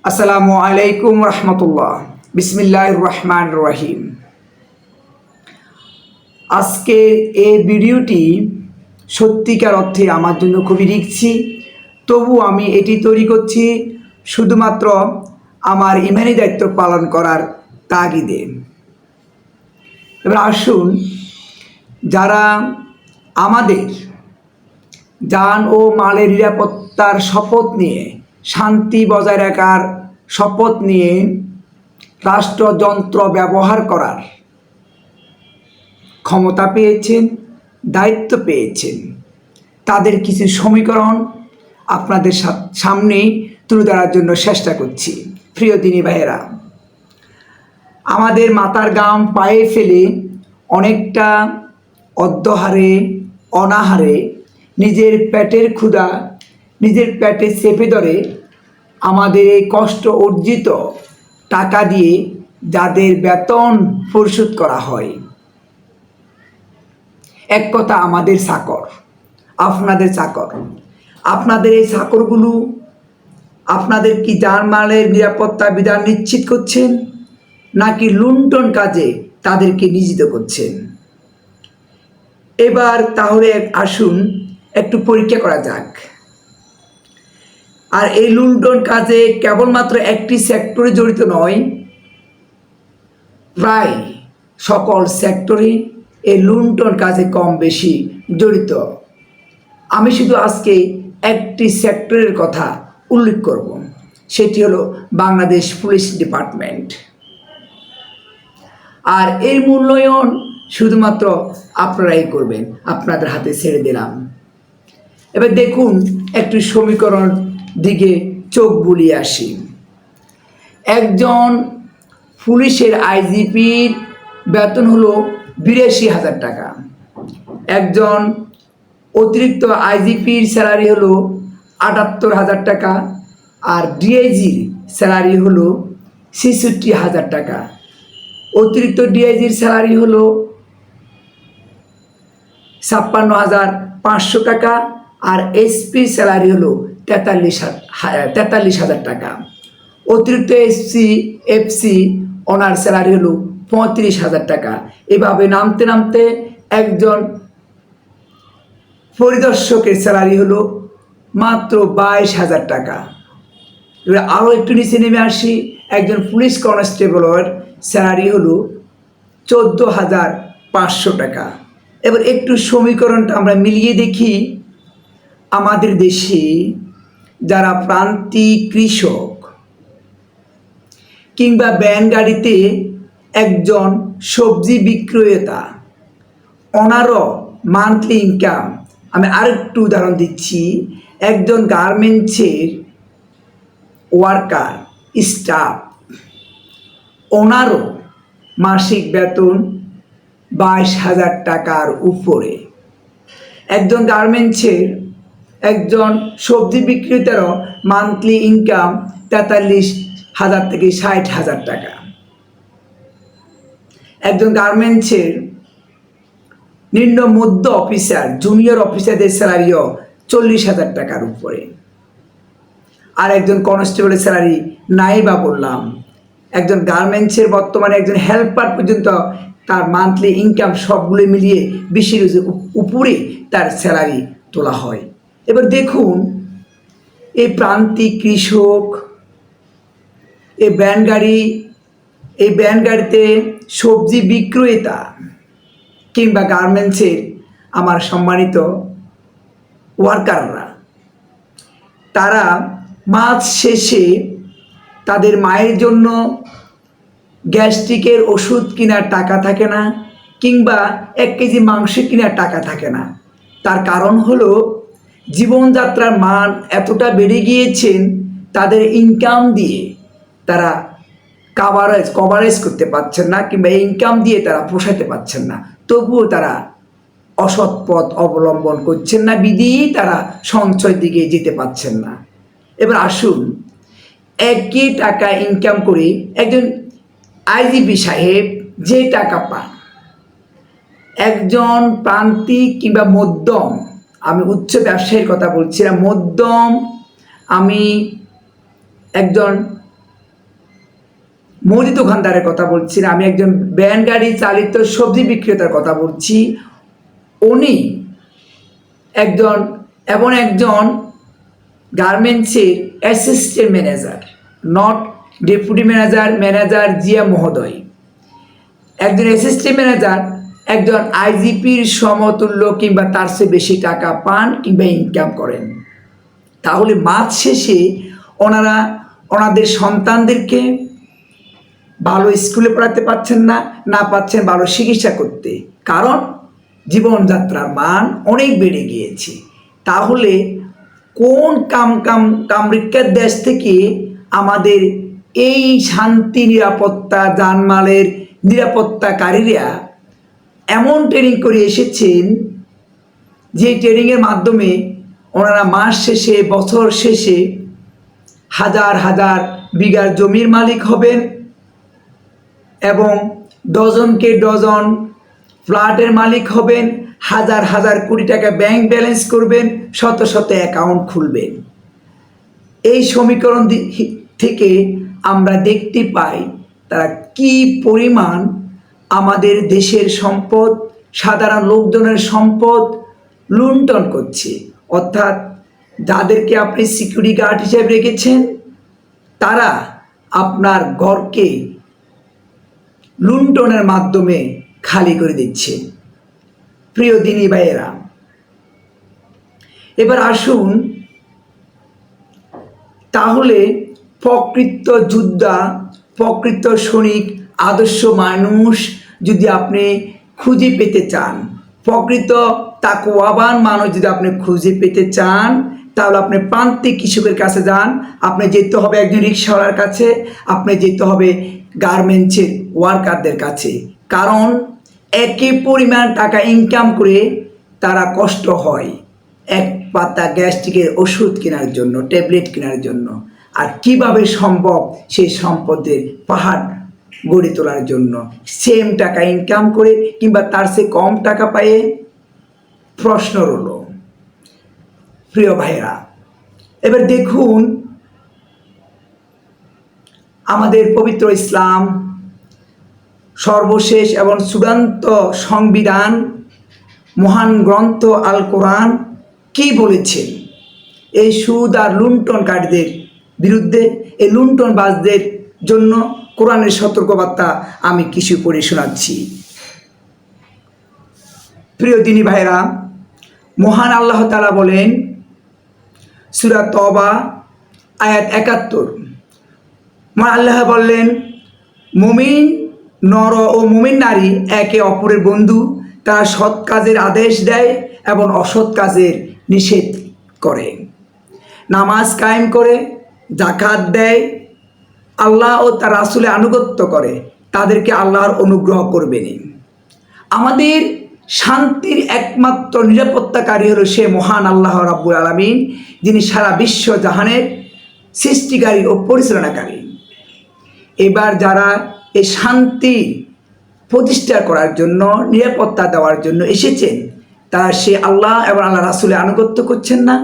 আসসালামু আলাইকুম রহমতুল্লাহ। বিসমিল্লাহির রহমানির রহিম। আজকের এই ভিডিওটি সত্যিকার অর্থে আমার জন্য খুবই রিস্কি, তবু আমি এটি তৈরি করছি শুধুমাত্র আমার ইমানি দায়িত্ব পালন করার তাগিদে। এবার আসুন, যারা আমাদের জান ও মালের নিরাপত্তার শপথ নিয়ে, শান্তি বজায় রাখার শপথ নিয়ে রাষ্ট্রযন্ত্র ব্যবহার করার ক্ষমতা পেয়েছেন, দায়িত্ব পেয়েছেন, তাদের কিছু সমীকরণ আপনাদের সামনে তুলে ধরার জন্য চেষ্টা করছি। প্রিয় দিনী ভাইয়েরা, আমাদের মাথার ঘাম পায়ে ফেলে অনেকটা অদ্যহারে অনাহারে নিজের পেটের ক্ষুধা নিজের পেটে চেপে ধরে আমাদের এই কষ্ট অর্জিত টাকা দিয়ে যাদের বেতন পরিশোধ করা হয়, এক কথা আমাদের চাকর, আপনাদের চাকর। আপনাদের এই চাকরগুলো আপনাদের কি জানমালের নিরাপত্তা বিধান নিশ্চিত করছেন, নাকি লুণ্ঠন কাজে তাদেরকে নিয়োজিত করছেন? এবার তাহলে আসুন একটু পরীক্ষা করা যাক। আর এই লুণ্ঠন কাজে কেবলমাত্র একটি সেক্টরে জড়িত নয়, প্রায় সকল সেক্টরে এই লুণ্ঠন কাজে কম বেশি জড়িত। আমি শুধু আজকে একটি সেক্টরের কথা উল্লেখ করব, সেটি হলো বাংলাদেশ পুলিশ ডিপার্টমেন্ট। আর এর মূল্যায়ন শুধুমাত্র আপনারাই করবেন, আপনাদের হাতে ছেড়ে দিলাম। এবার দেখুন, একটু সমীকরণ দিকে চোখ বুলিয়ে আসি। একজন পুলিশের আইজিপির বেতন হলো ৮২,০০০ টাকা, একজন অতিরিক্ত আইজিপির স্যালারি হলো ৭৮,০০০ টাকা, আর ডিআইজির স্যালারি হলো ৬৬,০০০ টাকা, অতিরিক্ত ডিআইজির স্যালারি হলো ৫৬,৫০০ টাকা, আর এসপি স্যালারি হলো ৪৩,০০০ টাকা, অতিরিক্ত এফসি ওনার স্যালারি হলো ৩৫,০০০ টাকা। এভাবে নামতে নামতে একজন পরিদর্শকের স্যালারি হলো মাত্র ২২,০০০ টাকা। এবার আরও একটু নিচে নেমে আসি, একজন পুলিশ কনস্টেবলের স্যালারি হলো ১৪,৫০০ টাকা। এবার একটু সমীকরণটা আমরা মিলিয়ে দেখি। আমাদের দেশে যারা প্রান্তিক কৃষক কিংবা ভ্যান গাড়িতে একজন সবজি বিক্রেতা, ওনারও মান্থলি ইনকাম, আমি আরেকটু উদাহরণ দিচ্ছি, একজন গার্মেন্টসের ওয়ার্কার স্টাফ, ওনারও মাসিক বেতন ২২,০০০ টাকার উপরে। একজন গার্মেন্টসের একজন সবজি বিক্রেতারও মান্থলি ইনকাম ৪৩,০০০ থেকে ৬০,০০০ টাকা। একজন গার্মেন্টসের নিম্ন মধ্য অফিসার, জুনিয়র অফিসারদের স্যালারিও ৪০,০০০ টাকার উপরে। আর একজন কনস্টেবলের স্যালারি নাই বা বললাম। একজন গার্মেন্টসের বর্তমানে একজন হেল্পার পর্যন্ত তার মান্থলি ইনকাম সবগুলো মিলিয়ে ২০,০০০ উপরে তার স্যালারি তোলা হয়। এবার দেখুন, এই প্রান্তিক কৃষক, এই ভ্যান গাড়িতে সবজি বিক্রেতা কিংবা গার্মেন্টসের আমার সম্মানিত ওয়ার্কাররা, তারা মাস শেষে তাদের মায়ের জন্য গ্যাস্ট্রিকের ওষুধ কেনার টাকা থাকে না, কিংবা ১ কেজি মাংস কেনার টাকা থাকে না। তার কারণ হলো জীবনযাত্রার মান এতটা বেড়ে গিয়েছেন, তাদের ইনকাম দিয়ে তারা কভারেজ করতে পারছেন না, কিংবা ইনকাম দিয়ে তারা পোষাতে পারছেন না। তবুও তারা অসৎ পথ অবলম্বন করছেন না, বিধিই তারা সঞ্চয় দিকে যেতে পারছেন না। এবার আসুন, একই টাকা ইনকাম করে একজন আইজিপি সাহেব যে টাকা পান, একজন প্রান্তিক কিংবা মধ্যম, আমি উচ্চ ব্যবসায়ীর কথা বলছি না, মধ্যম, আমি একজন মুদি দোকানদারের কথা বলছি না, আমি একজন ভ্যান গাড়ি চালিত সবজি বিক্রেতার কথা বলছি। উনি একজন গার্মেন্টসের assistant manager, not deputy manager Zia মহোদয়। একজন অ্যাসিস্ট্যান্ট ম্যানেজার একজন আইজিপির সমতুল্য কিংবা তার চেয়ে বেশি টাকা পান কিংবা ইনকাম করেন। তাহলে মাস শেষে ওনাদের সন্তানদেরকে ভালো স্কুলে পড়াতে পারছেন না পাচ্ছেন ভালো চিকিৎসা করতে, কারণ জীবনযাত্রার মান অনেক বেড়ে গিয়েছে। তাহলে কোন কামরিক্কার দেশ থেকে আমাদের এই শান্তি নিরাপত্তা জানমালের নিরাপত্তাকারীরা এমন ট্রেনিং করে এসেছেন, যে ট্রেনিংয়ের মাধ্যমে ওনারা মাস শেষে বছর শেষে হাজার হাজার বিঘার জমির মালিক হবেন এবং ডজনকে ডজন ফ্ল্যাটের মালিক হবেন, হাজার হাজার কোটি টাকা ব্যাংক ব্যালেন্স করবেন, শত শত অ্যাকাউন্ট খুলবেন। এই সমীকরণ থেকে আমরা দেখতে পাই তারা কি পরিমাণ আমাদের দেশের সম্পদ, সাধারণ লোকজনের সম্পদ লুণ্ঠন করছে। অর্থাৎ যাদেরকে আপনি সিকিউরিটি গার্ড হিসেবে রেখেছেন, তারা আপনার ঘরকে লুণ্ঠনের মাধ্যমে খালি করে দিচ্ছে। প্রিয় দিনী ভাইয়েরা, এবার আসুন তাহলে প্রকৃত যোদ্ধা, প্রকৃত সৈনিক, আদর্শ মানুষ যদি আপনি খুঁজে পেতে চান, প্রকৃত তাকওয়াবান মানুষ যদি আপনি খুঁজে পেতে চান, তাহলে আপনি প্রান্তিক কৃষকের কাছে যান, আপনি যেতে হবে একজন রিক্সাওয়ালার কাছে, আপনি যেতে হবে গার্মেন্টসের ওয়ার্কারদের কাছে। কারণ একই পরিমাণ টাকা ইনকাম করে তারা কষ্ট হয় এক পাতা গ্যাস্ট্রিকের ওষুধ কেনার জন্য, ট্যাবলেট কেনার জন্য। আর কিভাবে সম্ভব সেই সম্পদের পাহাড় গড়ে তোলার জন্য সেম টাকা ইনকাম করে কিংবা তার চেয়ে কম টাকা পায়ে? প্রশ্ন রইল। প্রিয় ভাইরা, এবার দেখুন আমাদের পবিত্র ইসলাম, সর্বশেষ এবং চূড়ান্ত সংবিধান, মহান গ্রন্থ আল কোরআন কি বলেছেন এই সুদ আর লুণ্ঠনকারীদের বিরুদ্ধে, এই লুণ্ঠনবাজদের জন্য। কোরআনের সতর্কবার্তা আমি কিছু পড়ে শোনাচ্ছি। প্রিয় দিনী ভাইরা, মহান আল্লাহ তাআলা বলেন সূরা তওবা আয়াত ৭১, মহান আল্লাহ বললেন, মুমিন নর ও মুমিন নারী একে অপরের বন্ধু, তারা সৎ কাজের আদেশ দেয় এবং অসৎ কাজের নিষেধ করে, নামাজ কায়েম করে, যাকাত দেয়, আল্লাহ ও তার রাসূলের আনুগত্য করে, তাদেরকে আল্লাহর অনুগ্রহ করবেন। আমাদের শান্তির একমাত্র নিরাপত্তাকারী হলো সে মহান আল্লাহ রাব্বুল আলামিন, যিনি সারা বিশ্ব জাহানের সৃষ্টিকারী ও পরিচালনাকারী। এবার যারা এই শান্তি প্রতিষ্ঠা করার জন্য, নিরাপত্তা দেওয়ার জন্য এসেছেন, তারা সে আল্লাহ এবং আল্লাহ রাসূলের আনুগত্য করছেন না,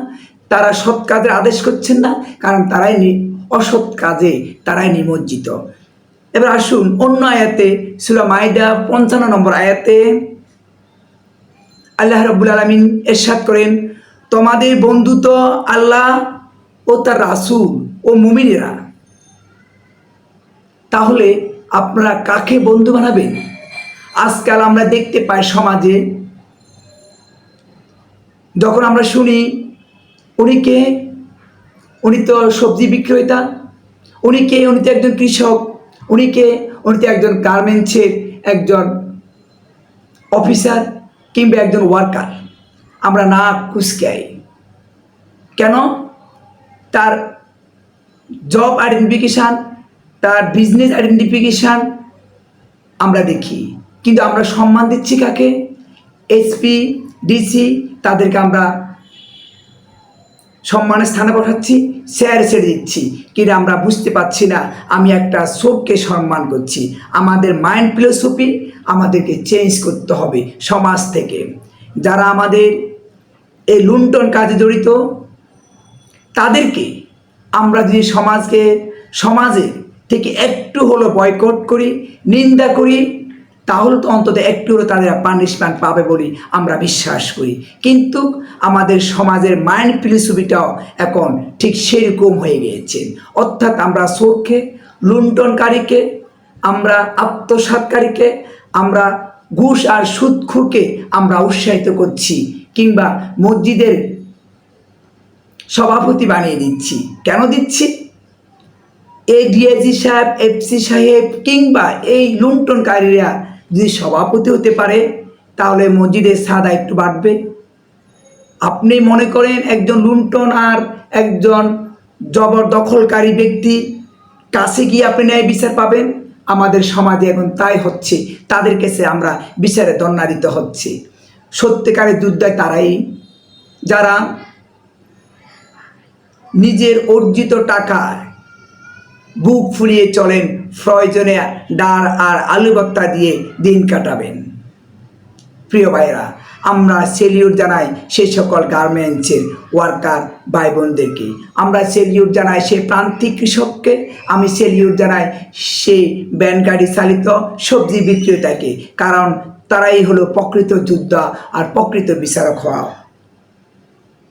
তারা সৎ কাজের আদেশ করছেন না, কারণ অসৎ কাজে তারাই নিমজ্জিত। এবার আসুন অন্য আয়াতে, সূরা মাইদা ৫৫ নম্বর আয়াতে আল্লাহ রাব্বুল আলামিন ইরশাদ করেন, তোমাদের বন্ধু তো আল্লাহ ও তার রাসূল ও মুমিনেরা। তাহলে আপনারা কাকে বন্ধু বানাবেন? আজকাল আমরা দেখতে পাই সমাজে, যখন আমরা শুনি উনি তো সবজি বিক্রেতা, উনি তো একজন কৃষক, উনি তো একজন গার্মেন্টসের একজন অফিসার কিংবা একজন ওয়ার্কার, আমরা না কুচকাই। কেন? তার জব আইডেন্টিফিকেশান, তার বিজনেস আইডেন্টিফিকেশান আমরা দেখি, কিন্তু আমরা সম্মান দিচ্ছি কাকে? এসপি, ডিসি, তাদেরকে আমরা সম্মানের স্থানে বসাচ্ছি, শেয়ার ছেড়ে দিচ্ছি, কিন্তু আমরা বুঝতে পারছি না আমি একটা সোককে সম্মান করছি। আমাদের মাইন্ড ফিলোসফি আমাদেরকে চেঞ্জ করতে হবে সমাজ থেকে। যারা আমাদের এই লুণ্ঠন কাজে জড়িত, তাদেরকে আমরা যদি সমাজে থেকে একটু হলো বয়কট করি, নিন্দা করি, তাহলে তো অন্তত একটু হলো তাদের পানিশমেন্ট পাবে বলে আমরা বিশ্বাস করি। কিন্তু আমাদের সমাজের মাইন্ড ফিলোসফিটাও এখন ঠিক সেরকম হয়ে গিয়েছে। অর্থাৎ আমরা চোরকে, লুণ্ঠনকারীকে, আমরা আত্মসাৎকারীকে, আমরা ঘুষ আর সুদখোরকে আমরা উৎসাহিত করছি, কিংবা মসজিদের সভাপতি বানিয়ে দিচ্ছি। কেন দিচ্ছি? এই ডিআইজি সাহেব, এফসি সাহেব কিংবা এই লুণ্ঠনকারীরা যদি সভাপতি হতে পারে, তাহলে মসজিদের সাদা একটু বাড়বে। আপনি মনে করেন একজন লুণ্ঠন আর একজন জবরদখলকারী ব্যক্তি কাছে গিয়ে আপনি ন্যায় বিচার পাবেন? আমাদের সমাজে এখন তাই হচ্ছে, তাদের কাছে আমরা বিচারে দণ্ডায়িত হচ্ছে। সত্যিকারের যোদ্ধা তারাই যারা নিজের অর্জিত টাকায় বুক ফুলিয়ে চলেন, প্রয়োজনে ডাল আর আলু ভর্তা দিয়ে দিন কাটাবেন। প্রিয় ভাইরা, আমরা সেলিউট জানাই সেই সকল গার্মেন্টসের ওয়ার্কার ভাই বোনদেরকে, আমরা সেলিউট জানাই সেই প্রান্তিক কৃষককে, আমি সেলিউট জানাই সেই ব্যানগাড়ি চালিত সবজি বিক্রেতাকে, কারণ তারাই হলো প্রকৃত যোদ্ধা আর প্রকৃত বিচারক হওয়া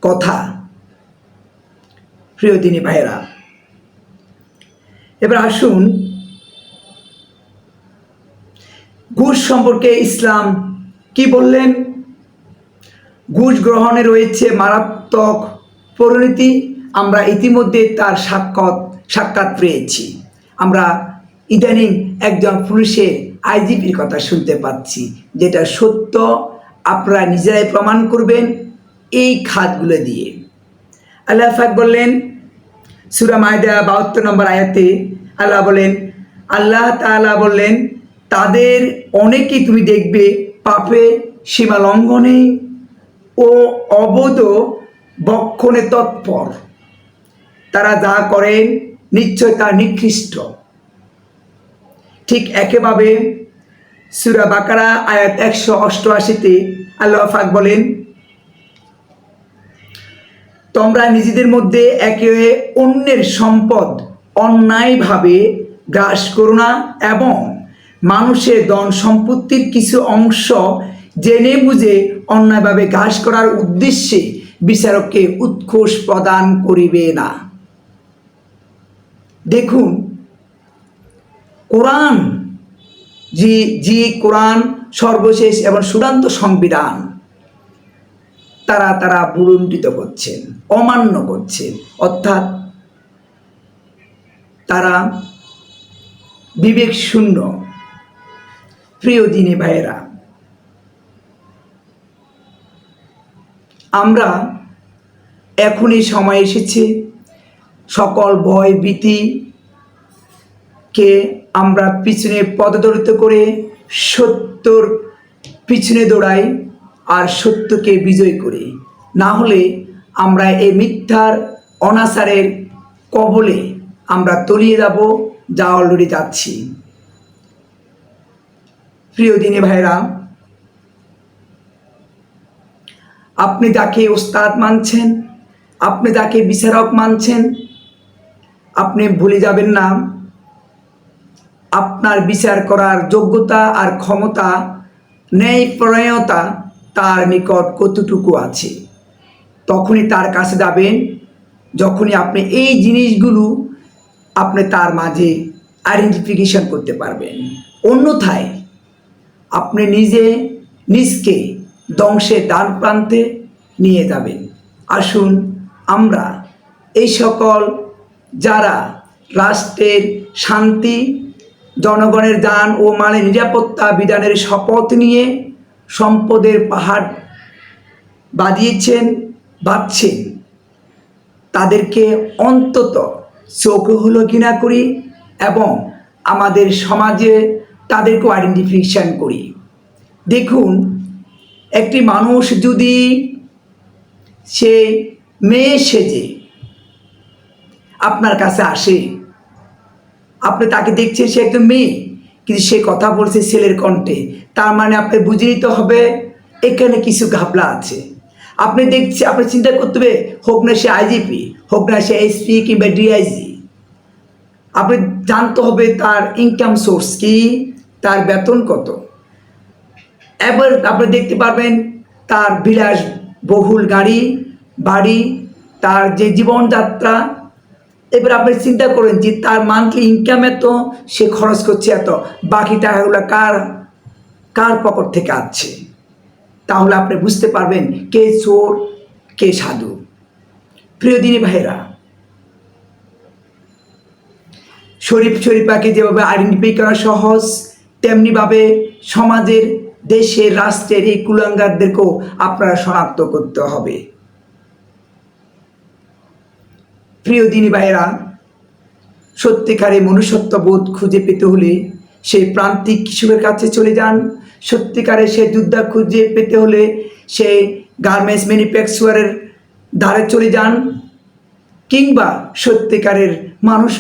কথা। প্রিয় দিনী ভাইরা, এবার আসুন ঘুষ সম্পর্কে ইসলাম কি বললেন। ঘুষ গ্রহণে রয়েছে মারাত্মক পরিণতি। আমরা ইতিমধ্যে তার সাক্ষাৎ পেয়েছি। আমরা ইদানিং একজন পুলিশের আইজিপির কথা শুনতে পাচ্ছি, যেটা সত্য। আপনারা নিজেরাই প্রমাণ করবেন এই খাতগুলো দিয়ে। আল্লাহ পাক বললেন সূরা মাইদা 72 নম্বর আয়াতে, আল্লাহ বলেন, আল্লাহ তাআলা বললেন, তাদের অনেকেই তুমি দেখবে পাপে, সীমা লঙ্ঘনে ও অবৈধ বক্ষণে তৎপর। তারা যা করেন নিশ্চয় তা নিকৃষ্ট। ঠিক একইভাবে সূরা বাকারা আয়াত 188-তে আল্লাহ পাক বলেন, তোমরা নিজেদের মধ্যে একে অন্যের সম্পদ অন্যায়ভাবে গ্রাস করো না, এবং মানুষের ধন সম্পত্তির কিছু অংশ জেনে বুঝে অন্যায়ভাবে গ্রাস করার উদ্দেশ্যে বিচারককে উৎকোষ প্রদান করিবে না। দেখুন, কোরআন কোরআন সর্বশেষ এবং চূড়ান্ত সংবিধান তারা ভুলুণ্ঠিত করছেন, অমান্য করছেন, অর্থাৎ তারা বিবেক শূন্য। প্রিয় দিনী ভাইয়েরা, আমরা এখনই সময় এসেছে সকল ভয় ভীতিকে আমরা পিছনে পদদলিত করে সত্যর পিছনে দৌড়াই আর সত্যকে বিজয় করি। না হলে আমরা এই মিথ্যার অনাচারের কবলে আমরা তলিয়ে যাব, যা অলরেডি যাচ্ছি। প্রিয় দিনী ভাইরা, আপনি যাকে ওস্তাদ মানছেন, আপনি যাকে বিচারক মানছেন, আপনি ভুলে যাবেন না আপনার বিচার করার যোগ্যতা আর ক্ষমতা, ন্যায়পরায়ণতা তার নিকট কতটুকু আছে। তখনই তার কাছে যাবেন যখনই আপনি এই জিনিসগুলো আপনি তার মাঝে আইডেন্টিফিকেশন করতে পারবেন। অন্যথায় আপনি নিজকে ধ্বংসের দ্বার প্রান্তে নিয়ে যাবেন। আসুন আমরা এই সকল যারা রাষ্ট্রের শান্তি, জনগণের যান ও মালের নিরাপত্তা বিধানের শপথ নিয়ে সম্পদের পাহাড় বাঁধছেন, তাদেরকে অন্তত চোখে হলো ঘৃণা করি এবং আমাদের সমাজে তাদেরকেও আইডেন্টিফিকেশন করি। দেখুন, একটি মানুষ যদি সে মেয়ে সেজে আপনার কাছে আসে, আপনি তাকে দেখছেন সে একজন মেয়ে, কিন্তু সে কথা বলছে ছেলের কণ্ঠে, তার মানে আপনি বুঝে নিতে হবে এখানে কিছু ঘাপলা আছে। আপনি চিন্তা করতে হবে, হোক না সে আইজিপি, হোক না সে এসপি কিংবা ডিআইজি, আপনি জানতে হবে তার ইনকাম সোর্স কি, তার বেতন কত। এবার আপনি দেখতে পারবেন তার বিলাস বহুল গাড়ি বাড়ি, তার যে জীবনযাত্রা। এবার আপনি চিন্তা করেন যে তার মান্থলি ইনকাম এত, সে খরচ করছে এত, বাকি টাকাগুলো কার কার পকেট থেকে আসছে। তাহলে আপনি বুঝতে পারবেন কে চোর কে সাধু। প্রিয় দিনী ভাইরা, শরীফ শরীফাকে যেভাবে আইডেন্টিফাই করা সহজ, তেমনিভাবে সমাজের দেশের রাষ্ট্রের এই কুলাঙ্গারদেরকেও আপনারা শনাক্ত করতে হবে। প্রিয় দিনী ভাইয়েরা, সত্যিকারের মনুষ্যত্ববোধ খুঁজে পেতে হলে সেই প্রান্তিক কৃষকের কাছে চলে যান। সত্যিকারের সেই যোদ্ধা খুঁজে পেতে হলে সেই গার্মেন্টস ম্যানুফ্যাকচারারের দ্বারে চলে যান। কিংবা সত্যিকারের মানুষ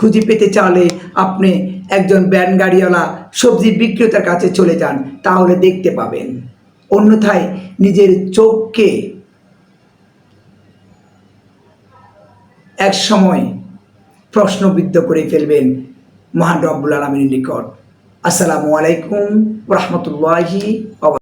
খুঁজে পেতে চাইলে আপনি একজন ভ্যান গাড়িওয়ালা সবজি বিক্রেতার কাছে চলে যান, তাহলে দেখতে পাবেন। অন্যথায় নিজের চোখকে এক সময় প্রশ্নবিদ্ধ করে ফেলবেন মহান রব্বুল আলামিনের নিকট। আসসালামু আলাইকুম ওয়া রাহমাতুল্লাহি ওয়া বারাকাতুহু।